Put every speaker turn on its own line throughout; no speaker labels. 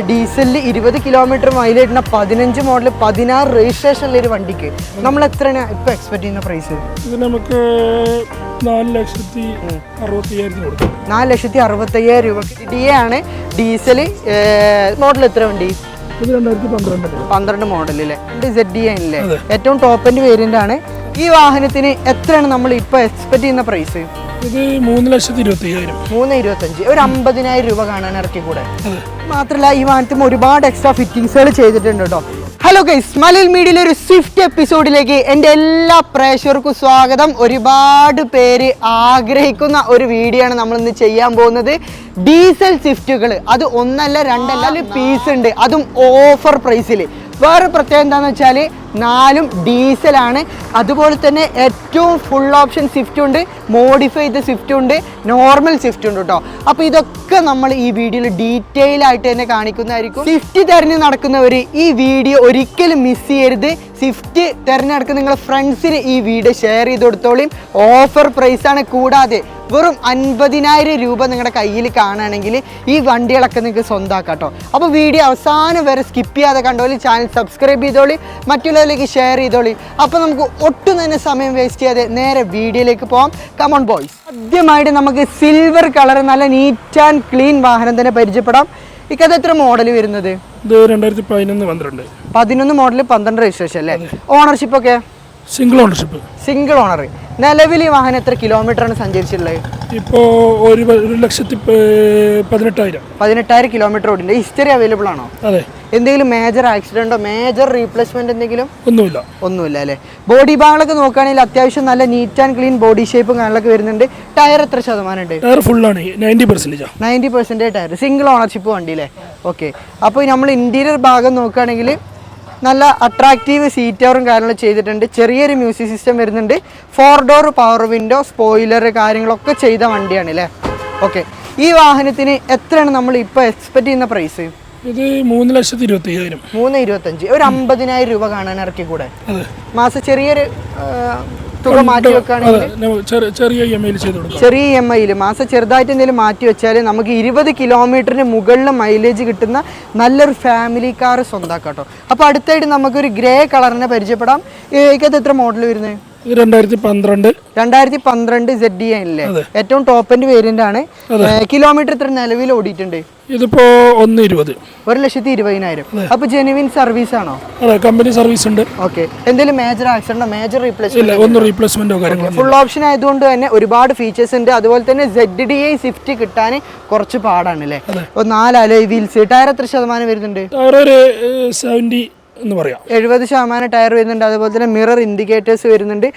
ഡീസലിൽ 20 kilometre mileage ഇടുന്ന 15 model 16 രജിസ്ട്രേഷനിലെ ഒരു വണ്ടിക്ക് നമ്മൾ എത്രയാണ് ഇപ്പൊ എക്സ്പെക്ട് ചെയ്യുന്ന പ്രൈസ്?
ഇത് നമുക്ക് 4,65,000 കൊടുക്കും.
4,65,000 രൂപ. ഡി എ ആണ്. ഡീസൽ മോഡൽ എത്ര വണ്ടി?
ഇത് 2012
മോഡൽ അല്ലേ? ZD അല്ലേ? ഏറ്റവും ടോപ്പ് എൻഡ് വേരിയന്റ് ആണ്. ഈ വാഹനത്തിന് എത്രയാണ് നമ്മൾ ഇപ്പൊ എക്സ്പെക്ട് ചെയ്യുന്ന പ്രൈസ്?
ഇത് 3,25,000.
3,25,000. ഒരു 50,000 രൂപ കാണാൻ ഇറക്കി കൂടെ. മാത്രമല്ല ഈ വാഹനത്തിന് ഒരുപാട് എക്സ്ട്രാ ഫിറ്റിംഗ്സുകൾ ചെയ്തിട്ടുണ്ട് കേട്ടോ. ഹലോ ഗൈസ്, മലയാള മീഡിയയിലെ ഒരു സ്വിഫ്റ്റ് എപ്പിസോഡിലേക്ക് എൻ്റെ എല്ലാ പ്രേക്ഷകർക്കും സ്വാഗതം. ഒരുപാട് പേര് ആഗ്രഹിക്കുന്ന ഒരു വീഡിയോ ആണ് നമ്മൾ ഇന്ന് ചെയ്യാൻ പോകുന്നത്. ഡീസൽ സ്വിഫ്റ്റുകൾ, അത് ഒന്നല്ല രണ്ടല്ല 4 പീസ് ഉണ്ട്, അതും ഓഫർ പ്രൈസിൽ. വേറെ പ്രത്യേകം എന്താണെന്ന് വെച്ചാൽ 4ഉം ഡീസലാണ്. അതുപോലെ തന്നെ ഏറ്റവും ഫുൾ ഓപ്ഷൻ സ്വിഫ്റ്റ് ഉണ്ട്, മോഡിഫൈ ചെയ്ത സ്വിഫ്റ്റ് ഉണ്ട്, നോർമൽ സ്വിഫ്റ്റ് ഉണ്ട് കേട്ടോ. അപ്പോൾ ഇതൊക്കെ നമ്മൾ ഈ വീഡിയോയിൽ ഡീറ്റെയിൽ ആയിട്ട് തന്നെ കാണിക്കുന്നതായിരിക്കും. സ്വിഫ്റ്റ് തിരഞ്ഞ് നടക്കുന്നവർ ഈ വീഡിയോ ഒരിക്കലും മിസ് ചെയ്യരുത്. സ്വിഫ്റ്റ് തിരഞ്ഞെടുക്കുന്ന നിങ്ങളുടെ ഫ്രണ്ട്സിന് ഈ വീഡിയോ ഷെയർ ചെയ്ത് കൊടുത്തോളിയും. ഓഫർ പ്രൈസാണ്. കൂടാതെ വെറും 50,000 രൂപ നിങ്ങളുടെ കയ്യിൽ കാണുകയാണെങ്കിൽ ഈ വണ്ടികളൊക്കെ നിങ്ങൾക്ക് സ്വന്തമാക്കാം കേട്ടോ. അപ്പോൾ വീഡിയോ അവസാനം വരെ സ്കിപ്പ് ചെയ്യാതെ കണ്ടോളി. ചാനൽ സബ്സ്ക്രൈബ് ചെയ്തോളി, മറ്റുള്ളവരിലേക്ക് ഷെയർ ചെയ്തോളി. അപ്പോൾ നമുക്ക് ഒട്ടും തന്നെ സമയം വേസ്റ്റ് ചെയ്യാതെ നേരെ വീഡിയോയിലേക്ക് പോകാം. Come on boys. ആദ്യമായിട്ട് നമുക്ക് സിൽവർ കളർ നല്ല നീറ്റ് ആൻഡ് ക്ലീൻ വാഹനം തന്നെ പരിചയപ്പെടാം. ഇക്കത് എത്ര മോഡൽ വരുന്നത്?
ഇത് 2011
മോഡൽ 12 രജിസ്ട്രേഷൻ അല്ലേ? ഓണർഷിപ്പ് ഒക്കെ
സിംഗിൾ ഓണർഷിപ്പ്.
Single owner. നിലവിൽ ഈ വാഹനം എത്ര കിലോമീറ്റർ ആണ് സഞ്ചരിച്ചിട്ടുള്ളത്?
ഇപ്പോൾ 1,18,000
കിലോമീറ്റർ ഓടിൻ്റെ. ഹിസ്റ്ററി അവൈലബിൾ ആണോ?
അതെ.
എന്തെങ്കിലും മേജർ ആക്സിഡന്റോ മേജർ റീപ്ലേസ്മെന്റ് എന്തെങ്കിലും?
ഒന്നുമില്ല
അല്ലേ? ബോഡി ഭാഗങ്ങളൊക്കെ നോക്കുകയാണെങ്കിൽ അത്യാവശ്യം നല്ല നീറ്റ് ആൻഡ് ക്ലീൻ ബോഡി ഷേപ്പും കാര്യങ്ങളൊക്കെ വരുന്നുണ്ട്. ടയർ എത്ര ശതമാനം ഉണ്ട്?
ടയർ ഫുൾ ആണ്,
90% ടയർ. സിംഗിൾ ഓണർഷിപ്പ് വണ്ടി അല്ലേ? ഓക്കെ. അപ്പോൾ നമ്മൾ ഇന്റീരിയർ ഭാഗം നോക്കുകയാണെങ്കിൽ നല്ല അട്രാക്റ്റീവ് സീറ്റ് കവറും കാര്യങ്ങളും ചെയ്തിട്ടുണ്ട്. ചെറിയൊരു മ്യൂസിക് സിസ്റ്റം വരുന്നുണ്ട്. 4 ഡോർ പവർ വിൻഡോ, സ്പോയിലർ കാര്യങ്ങളൊക്കെ ചെയ്ത വണ്ടിയാണ് അല്ലേ? ഓക്കെ. ഈ വാഹനത്തിന് എത്രയാണ് നമ്മൾ ഇപ്പോൾ എക്സ്പെക്ട് ചെയ്യുന്ന പ്രൈസ്?
ഇത് 3,25,000.
3,25,000. ഒരു 50,000 രൂപ കാണാൻ ഇറക്കി കൂടെ. മാസം ചെറിയൊരു തുക മാറ്റി വെക്കുകയാണെങ്കിൽ ചെറിയ EMI മാസം ചെറുതായിട്ട് എന്തെങ്കിലും മാറ്റി വെച്ചാൽ നമുക്ക് 20 കിലോമീറ്ററിന് മുകളിൽ മൈലേജ് കിട്ടുന്ന നല്ലൊരു ഫാമിലി കാർ സ്വന്തമാക്കാം കേട്ടോ. അപ്പോൾ അടുത്തായിട്ട് നമുക്കൊരു ഗ്രേ കളറിനെ പരിചയപ്പെടാം. ഇതിനകത്ത് എത്ര മോഡൽ വരുന്നത്?
2012
ZD അല്ലേ? ഏറ്റവും ടോപ്പ് എൻഡ് വേരിയന്റ് ആണ്. കിലോമീറ്റർ എത്ര നിലവിൽ ഓടിയിട്ടുണ്ട്?
ഇതിപ്പോ
1,20,000. അപ്പൊ ജെനുവിൻ സർവീസ് ആണോ?
കമ്പനി സർവീസ് ഉണ്ട്.
ഓക്കെ. എന്തെങ്കിലും മേജർ ആക്സിഡന്റോ മേജർ
റീപ്ലേസ്മെന്റോ
ഫുൾ ഓപ്ഷൻ ആയതുകൊണ്ട് തന്നെ ഒരുപാട് ഫീച്ചേഴ്സ് ഉണ്ട്. അതുപോലെ തന്നെ ZDI സ്വിഫ്റ്റ് കിട്ടാൻ കുറച്ച് പാടാണ് അല്ലേ? 4 അലോയ് വീൽസ്. ടയർ എത്ര ശതമാനം വരുന്നുണ്ട്?
ടയർ ഒരു
70% ടയർ വരുന്നുണ്ട്. അതുപോലെ തന്നെ മിറർ ഇൻഡിക്കേറ്റേഴ്സ് വരുന്നുണ്ട്.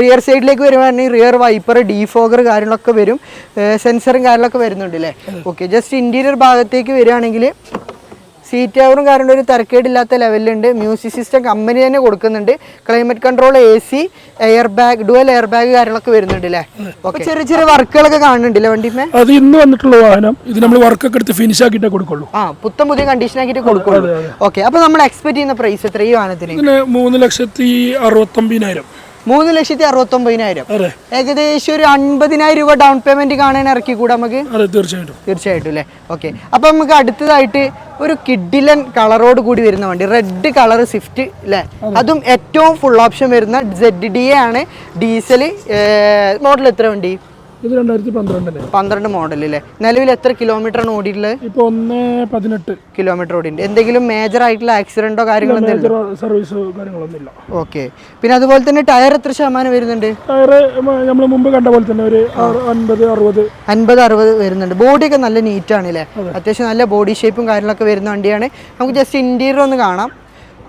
റിയർ സൈഡിലേക്ക് വരുവാണെങ്കിൽ റിയർ വൈപ്പർ, ഡീഫോഗർ കാര്യങ്ങളൊക്കെ വരും. സെൻസറും കാര്യങ്ങളൊക്കെ വരുന്നുണ്ട് അല്ലേ? ഓക്കെ. ജസ്റ്റ് ഇന്റീരിയർ ഭാഗത്തേക്ക് വരികയാണെങ്കിൽ സീറ്റ് കവറും കാര്യങ്ങളും ഒരു തരക്കേടില്ലാത്ത ലെവലിലുണ്ട്. മ്യൂസിക് സിസ്റ്റം കമ്പനി തന്നെ കൊടുക്കുന്നുണ്ട്. Climate control, AC, air bag, dual air bag കാര്യങ്ങളൊക്കെ വരുന്നുണ്ട് അല്ലേ? ഓക്കെ. ചെറിയ ചെറിയ വർക്കുകളൊക്കെ കാണുന്നുണ്ടല്ലേ വണ്ടിമേ?
അത് ഇന്ന് വന്നിട്ടുള്ള വാഹനം. ഇത് നമ്മൾ വർക്കൊക്കെ എടുത്ത് ഫിനിഷ് ആക്കിയിട്ടേ കൊടുക്കുള്ളൂ.
പുത്തൻ പുതിയ കണ്ടീഷൻ ആക്കിയിട്ട് കൊടുക്കുള്ളൂ. ഓക്കെ. അപ്പൊ നമ്മൾ എക്സ്പെക്ട് ചെയ്യുന്ന പ്രൈസ് എത്ര ഈ വാഹനത്തിന്?
3,69,000.
3,69,000. ഏകദേശം ഒരു 50,000 രൂപ ഡൗൺ പേയ്മെന്റ് കാണാൻ ഇറക്കി കൂടെ നമുക്ക്? തീർച്ചയായിട്ടും അല്ലേ? ഓക്കെ. അപ്പൊ നമുക്ക് അടുത്തതായിട്ട് ഒരു കിഡിലൻ കളറോട് കൂടി വരുന്ന വണ്ടി, റെഡ് കളർ സ്വിഫ്റ്റ് അല്ലേ? അതും ഏറ്റവും ഫുൾ ഓപ്ഷൻ വരുന്ന ZDA ആണ്. ഡീസൽ. മോഡൽ എത്ര വണ്ടി?
ഇത്
2012 മോഡൽ അല്ലേ? നിലവിൽ എത്ര കിലോമീറ്റർ ആണ് ഓടിയിട്ടുള്ളത്?
1,18
കിലോമീറ്റർ ഓടിയിട്ടുണ്ട്. എന്തെങ്കിലും മേജർ ആയിട്ടുള്ള ആക്സിഡന്റോ കാര്യങ്ങളോ?
സർവീസോ കാര്യങ്ങളൊന്നുമില്ല.
ഓക്കെ. പിന്നെ അതുപോലെ തന്നെ ടയർ എത്ര ശതമാനം വരുന്നുണ്ട്?
ടയർ നമ്മൾ മുമ്പ് കണ്ട പോലെ തന്നെ ഒരു
50-60 വരുന്നുണ്ട്. ബോഡിയൊക്കെ നല്ല നീറ്റ് ആണ് അല്ലേ? അത്യാവശ്യം നല്ല ബോഡി ഷേപ്പും കാര്യങ്ങളൊക്കെ വരുന്ന വണ്ടിയാണ്. നമുക്ക് ജസ്റ്റ് ഇന്റീരിയർ ഒന്ന് കാണാം.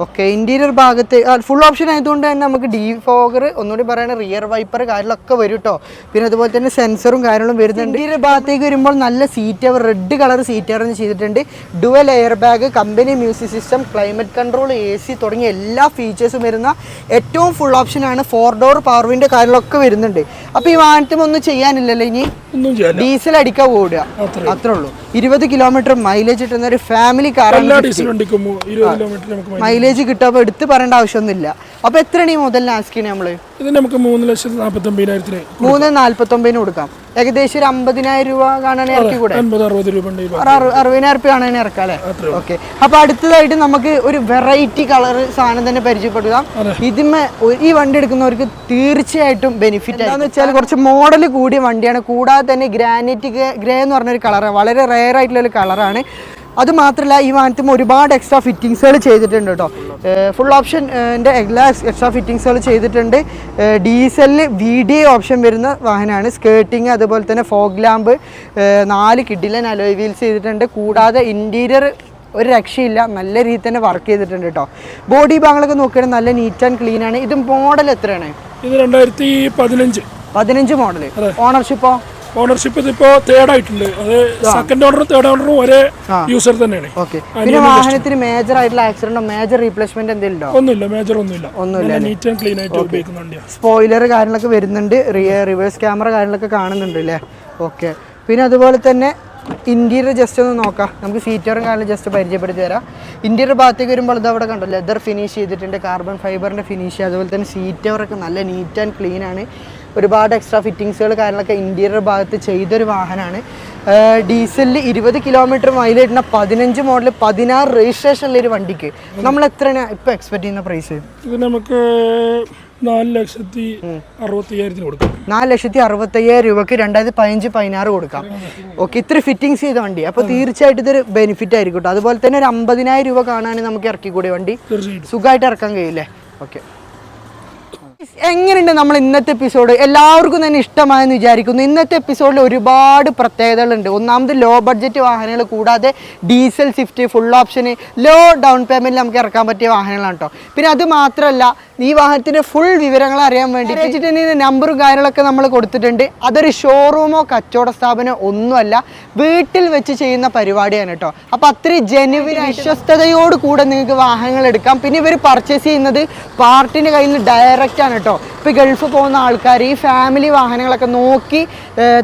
ഓക്കെ. ഇന്റീരിയർ ഭാഗത്ത് ഫുൾ ഓപ്ഷൻ ആയതുകൊണ്ട് തന്നെ നമുക്ക് ഡീഫോഗർ, ഒന്നുകൂടി പറയുന്നത് റിയർ വൈപ്പർ കാര്യങ്ങളൊക്കെ വരും കേട്ടോ. പിന്നെ അതുപോലെ തന്നെ സെൻസറും കാര്യങ്ങളും വരുന്നുണ്ട്. ഇന്റീരിയർ ഭാഗത്തേക്ക് വരുമ്പോൾ നല്ല seat cover, red colour seat cover ചെയ്തിട്ടുണ്ട്. Dual air bag, company music system, climate control, AC തുടങ്ങിയ എല്ലാ ഫീച്ചേഴ്സും വരുന്ന ഏറ്റവും ഫുൾ ഓപ്ഷനാണ്. 4 ഡോർ പവർ വിൻഡോ കാര്യങ്ങളൊക്കെ വരുന്നുണ്ട്. അപ്പോൾ ഈ വാഹനത്തിന് ഒന്നും ചെയ്യാനില്ലല്ലോ ഇനി? ഡീസൽ അടിക്കാൻ ഓടുക, അത്രേ ഉള്ളൂ. 20 കിലോമീറ്റർ മൈലേജ് കിട്ടുന്ന ഒരു ഫാമിലി കാറാണ്. മൈലേജ് കിട്ടുമ്പോൾ എടുത്ത് പറയേണ്ട ആവശ്യമൊന്നുമില്ല. അപ്പൊ എത്രയാണ് ഈ മുതലിന് ആസ്കിന് നമ്മള്?
ഇത് നമുക്ക് 3,49,000
3,49,000 കൊടുക്കാം. ഏകദേശം ഒരു 50,000 രൂപ കാണാൻ ഇറക്കി കൂടെ
50-60 രൂപ
60,000 രൂപ കാണാൻ ഇറക്കാം അല്ലേ? ഓക്കെ. അപ്പൊ അടുത്തതായിട്ട് നമുക്ക് ഒരു വെറൈറ്റി കളർ സാധനം തന്നെ പരിചയപ്പെടുത്താം. ഇതിന്മേ ഈ വണ്ടി എടുക്കുന്നവർക്ക് തീർച്ചയായിട്ടും ബെനിഫിറ്റ് എന്താണെന്ന് വെച്ചാൽ കുറച്ച് മോഡൽ കൂടിയ വണ്ടിയാണ്. കൂടാതെ തന്നെ ഗ്രാനൈറ്റ് ഗ്രേ എന്ന് പറഞ്ഞൊരു കളറാണ്, വളരെ റെയർ ആയിട്ടുള്ള ഒരു കളറാണ്. അത് മാത്രമല്ല ഈ വാഹനത്തിൽ ഒരുപാട് എക്സ്ട്രാ ഫിറ്റിങ്സുകൾ ചെയ്തിട്ടുണ്ട് കേട്ടോ. ഫുൾ ഓപ്ഷൻ്റെ എല്ലാ എക്സ്ട്രാ ഫിറ്റിങ്സുകൾ ചെയ്തിട്ടുണ്ട്. ഡീസലിന് VDA ഓപ്ഷൻ വരുന്ന വാഹനമാണ്. സ്കേർട്ടിങ്, അതുപോലെ തന്നെ ഫോഗ് ലാമ്പ്, 4 കിഡിലൻ അലോയ് വീൽസ് ചെയ്തിട്ടുണ്ട്. കൂടാതെ ഇൻറ്റീരിയർ ഒരു രക്ഷയില്ല, നല്ല രീതിയിൽ തന്നെ വർക്ക് ചെയ്തിട്ടുണ്ട് കേട്ടോ. ബോഡി ഭാഗങ്ങളൊക്കെ നോക്കുകയാണെങ്കിൽ നല്ല നീറ്റ് ആൻഡ് ക്ലീൻ ആണ്. ഇത് മോഡൽ എത്രയാണ്?
ഇത് 2015
മോഡൽ. ഓണർഷിപ്പോ?
ഓണർഷിപ്പ് ഇതിപ്പോ തേർഡ് ആയിട്ടുണ്ട്. അത് സെക്കൻഡ് ഓണറും തേർഡ് ഓണറും ഒരേ യൂസർ തന്നെയാണ്.
പിന്നെ വാഹനത്തിന് മേജർ ആയിട്ടുള്ള ആക്സിഡന്റോ മേജർ റീപ്ലേസ്മെന്റ് എന്തെങ്കിലും ഉണ്ടോ?
ഒന്നുമില്ല, മേജർ ഒന്നുമില്ല. നീറ്റ് ആൻഡ് ക്ലീൻ ആയിട്ട് ഉപയോഗിക്കുന്ന വണ്ടിയാണ്.
സ്പോയിലർ കാര്യങ്ങളൊക്കെ വരുന്നുണ്ട്, റിവേഴ്സ് ക്യാമറ കാര്യങ്ങളൊക്കെ കാണുന്നുണ്ട് അല്ലേ? ഓക്കെ. പിന്നെ അതുപോലെ തന്നെ ഇന്റീരിയർ ജസ്റ്റ് ഒന്ന് നോക്കാം. നമുക്ക് സീറ്ററും കാര്യങ്ങളും ജസ്റ്റ് പരിചയപ്പെടുത്തി തരാം. ഇന്റീരിയർ ഭാഗത്തേക്ക് വരുമ്പോൾ ഇത് അവിടെ കണ്ടോ, ലെതർ ഫിനിഷ് ചെയ്തിട്ടുണ്ട്, കാർബൺ ഫൈബറിന്റെ ഫിനിഷ്, അതുപോലെ തന്നെ സീറ്ററൊക്കെ നല്ല നീറ്റ് ആൻഡ് ക്ലീൻ ആണ്. ഒരുപാട് എക്സ്ട്രാ ഫിറ്റിങ്സുകൾ കാര്യങ്ങളൊക്കെ ഇൻറ്റീരിയർ ഭാഗത്ത് ചെയ്തൊരു വാഹനമാണ്. ഡീസലിൽ 20 കിലോമീറ്റർ മൈലേജിന് 15 മോഡൽ 16 രജിസ്ട്രേഷനുള്ള ഒരു വണ്ടിക്ക് നമ്മൾ എത്രയാണ് ഇപ്പോൾ എക്സ്പെക്ട് ചെയ്യുന്ന പ്രൈസ്?
ഇത് നമുക്ക് 4,65,000 കൊടുക്കാം.
4,65,000 രൂപക്ക് 2015-16 കൊടുക്കാം. ഓക്കെ. ഇത്ര ഫിറ്റിങ്സ് ചെയ്ത വണ്ടി, അപ്പോൾ തീർച്ചയായിട്ടും ഇതൊരു ബെനിഫിറ്റ് ആയിരിക്കും കേട്ടോ. അതുപോലെ തന്നെ ഒരു 50,000 രൂപ കാണാൻ നമുക്ക് ഇറക്കിക്കൂടിയ വണ്ടി സുഖമായിട്ട് ഇറക്കാൻ കഴിയില്ലേ? ഓക്കെ. എങ്ങനെയുണ്ട് നമ്മൾ ഇന്നത്തെ എപ്പിസോഡ്? എല്ലാവർക്കും തന്നെ ഇഷ്ടമായെന്ന് വിചാരിക്കുന്നു. ഇന്നത്തെ എപ്പിസോഡിൽ ഒരുപാട് പ്രത്യേകതകളുണ്ട്. ഒന്നാമത് ലോ ബഡ്ജറ്റ് വാഹനങ്ങൾ, കൂടാതെ ഡീസൽ സ്വിഫ്റ്റ് ഫുൾ ഓപ്ഷന് ലോ ഡൗൺ പേയ്മെൻറ്റിൽ നമുക്ക് ഇറക്കാൻ പറ്റിയ വാഹനങ്ങളാണ് കേട്ടോ. പിന്നെ അത് മാത്രമല്ല ഈ വാഹനത്തിൻ്റെ ഫുൾ വിവരങ്ങൾ അറിയാൻ വേണ്ടി വെച്ചിട്ടുണ്ടെങ്കിൽ നമ്പറും കാര്യങ്ങളൊക്കെ നമ്മൾ കൊടുത്തിട്ടുണ്ട്. അതൊരു ഷോറൂമോ കച്ചവട സ്ഥാപനമോ ഒന്നുമല്ല, വീട്ടിൽ വെച്ച് ചെയ്യുന്ന പരിപാടിയാണ് കേട്ടോ. അപ്പോൾ അത്രയും ജെനുവിൻ വിശ്വസ്തയോട് കൂടെ നിങ്ങൾക്ക് വാഹനങ്ങൾ എടുക്കാം. പിന്നെ ഇവർ പർച്ചേസ് ചെയ്യുന്നത് പാർട്ടിൻ്റെ കയ്യിൽ നിന്ന് ഡയറക്റ്റ് ആണ് കേട്ടോ. ഇപ്പോൾ ഗൾഫ് പോകുന്ന ആൾക്കാർ ഈ ഫാമിലി വാഹനങ്ങളൊക്കെ നോക്കി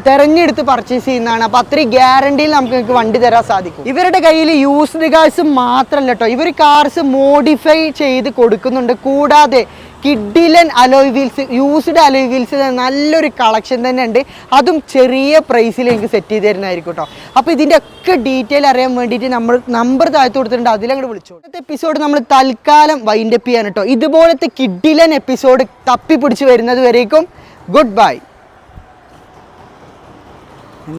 തിരഞ്ഞെടുത്ത് പർച്ചേസ് ചെയ്യുന്നതാണ്. അപ്പോൾ അത്രയും ഗ്യാരണ്ടിയിൽ നമുക്ക് വണ്ടി തരാൻ സാധിക്കും. ഇവരുടെ കയ്യിൽ യൂസ്ഡ് കാർസ് മാത്രമല്ല കേട്ടോ, ഇവർ കാർസ് മോഡിഫൈ ചെയ്ത് കൊടുക്കുന്നുണ്ട്. കൂടാതെ കിഡിലൻ alloy wheels, used alloy wheels നല്ലൊരു കളക്ഷൻ തന്നെ ഉണ്ട്. അതും ചെറിയ പ്രൈസിൽ എനിക്ക് സെറ്റ് ചെയ്ത് തരുന്നതായിരിക്കും കേട്ടോ. അപ്പോൾ ഇതിൻ്റെ ഒക്കെ ഡീറ്റെയിൽ അറിയാൻ വേണ്ടിയിട്ട് നമ്മൾ നമ്പർ താഴ്ത്തു കൊടുത്തിട്ടുണ്ട്, അതിലങ്ങോട്ട് വിളിച്ചു. ഇന്നത്തെ എപ്പിസോഡ് നമ്മൾ തൽക്കാലം വൈൻഡപ്പ് ചെയ്യാൻ കേട്ടോ. ഇതുപോലത്തെ കിഡിലൻ എപ്പിസോഡ് തപ്പിപ്പിടിച്ച് വരുന്നത് വരേക്കും ഗുഡ് ബൈ.